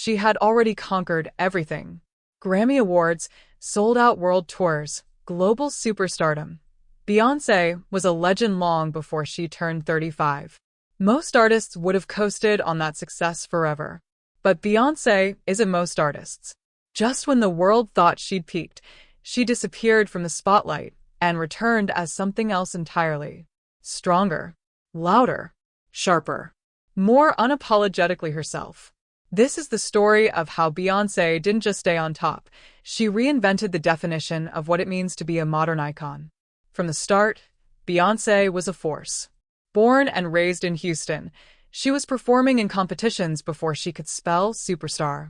She had already conquered everything. Grammy Awards, sold-out world tours, global superstardom. Beyoncé was a legend long before she turned 35. Most artists would have coasted on that success forever. But Beyoncé isn't most artists. Just when the world thought she'd peaked, she disappeared from the spotlight and returned as something else entirely. Stronger, louder, sharper, more unapologetically herself. This is the story of how Beyoncé didn't just stay on top. She reinvented the definition of what it means to be a modern icon. From the start, Beyoncé was a force. Born and raised in Houston, she was performing in competitions before she could spell superstar.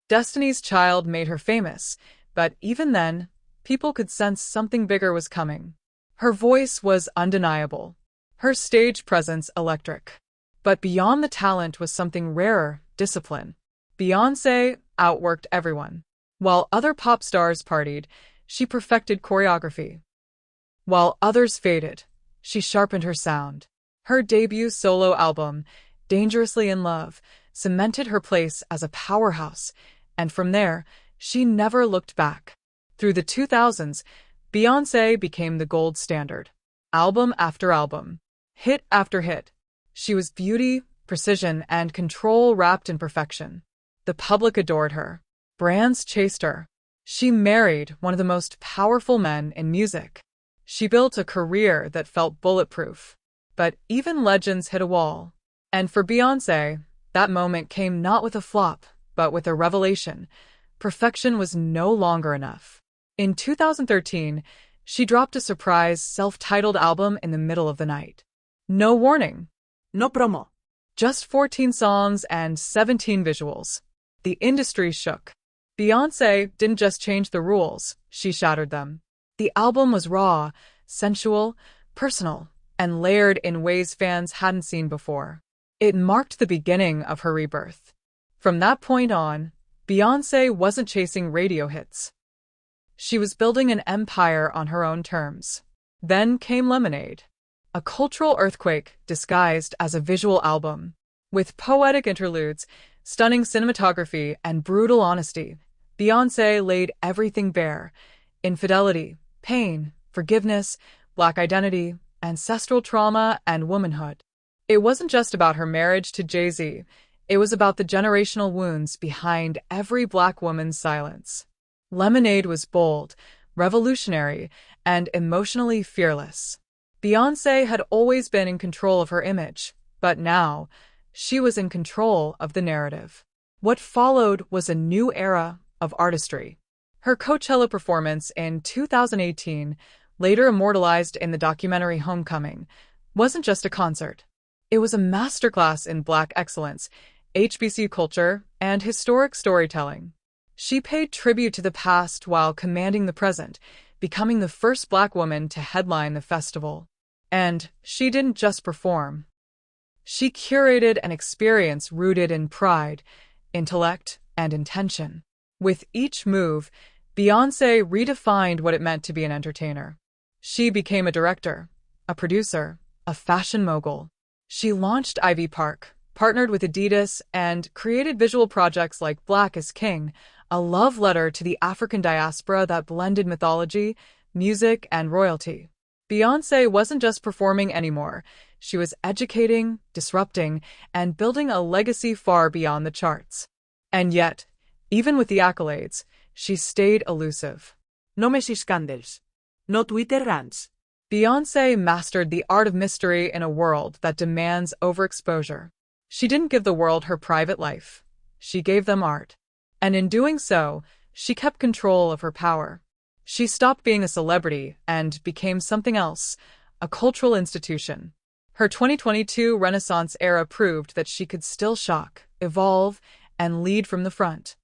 Destiny's Child made her famous, but even then, people could sense something bigger was coming. Her voice was undeniable, her stage presence electric. But beyond the talent was something rarer: discipline. Beyoncé outworked everyone. While other pop stars partied, she perfected choreography. While others faded, she sharpened her sound. Her debut solo album, Dangerously in Love, cemented her place as a powerhouse, and from there, she never looked back. Through the 2000s, Beyoncé became the gold standard. Album after album, hit after hit. She was beauty, precision, and control wrapped in perfection. The public adored her. Brands chased her. She married one of the most powerful men in music. She built a career that felt bulletproof. But even legends hit a wall. And for Beyoncé, that moment came not with a flop, but with a revelation. Perfection was no longer enough. In 2013, she dropped a surprise self-titled album in the middle of the night. No warning. No promo. Just 14 songs and 17 visuals. The industry shook. Beyoncé didn't just change the rules, she shattered them. The album was raw, sensual, personal, and layered in ways fans hadn't seen before. It marked the beginning of her rebirth. From that point on, Beyoncé wasn't chasing radio hits. She was building an empire on her own terms. Then came Lemonade, a cultural earthquake disguised as a visual album. With poetic interludes, stunning cinematography, and brutal honesty, Beyoncé laid everything bare: infidelity, pain, forgiveness, Black identity, ancestral trauma, and womanhood. It wasn't just about her marriage to Jay-Z. It was about the generational wounds behind every Black woman's silence. Lemonade was bold, revolutionary, and emotionally fearless. Beyoncé had always been in control of her image, but now, she was in control of the narrative. What followed was a new era of artistry. Her Coachella performance in 2018, later immortalized in the documentary Homecoming, wasn't just a concert. It was a masterclass in Black excellence, HBCU culture, and historic storytelling. She paid tribute to the past while commanding the present, becoming the first Black woman to headline the festival. And she didn't just perform. She curated an experience rooted in pride, intellect, and intention. With each move, Beyoncé redefined what it meant to be an entertainer. She became a director, a producer, a fashion mogul. She launched Ivy Park, partnered with Adidas, and created visual projects like Black is King, a love letter to the African diaspora that blended mythology, music, and royalty. Beyoncé wasn't just performing anymore. She was educating, disrupting, and building a legacy far beyond the charts. And yet, even with the accolades, she stayed elusive. No Messi scandals. No Twitter rants. Beyoncé mastered the art of mystery in a world that demands overexposure. She didn't give the world her private life. She gave them art. And in doing so, she kept control of her power. She stopped being a celebrity and became something else, a cultural institution. Her 2022 Renaissance era proved that she could still shock, evolve, and lead from the front.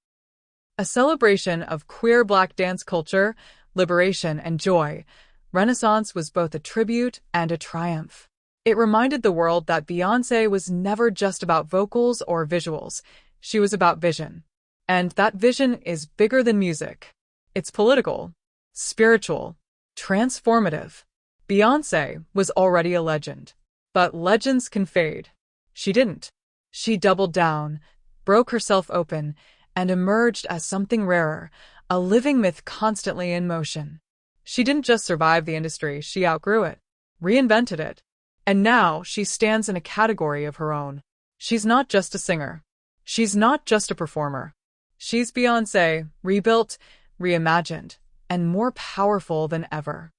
A celebration of queer Black dance culture, liberation, and joy, Renaissance was both a tribute and a triumph. It reminded the world that Beyoncé was never just about vocals or visuals. She was about vision. And that vision is bigger than music. It's political, spiritual, transformative. Beyoncé was already a legend. But legends can fade. She didn't. She doubled down, broke herself open, and emerged as something rarer, a living myth constantly in motion. She didn't just survive the industry, she outgrew it, reinvented it. And now she stands in a category of her own. She's not just a singer. She's not just a performer. She's Beyoncé, rebuilt, reimagined, and more powerful than ever.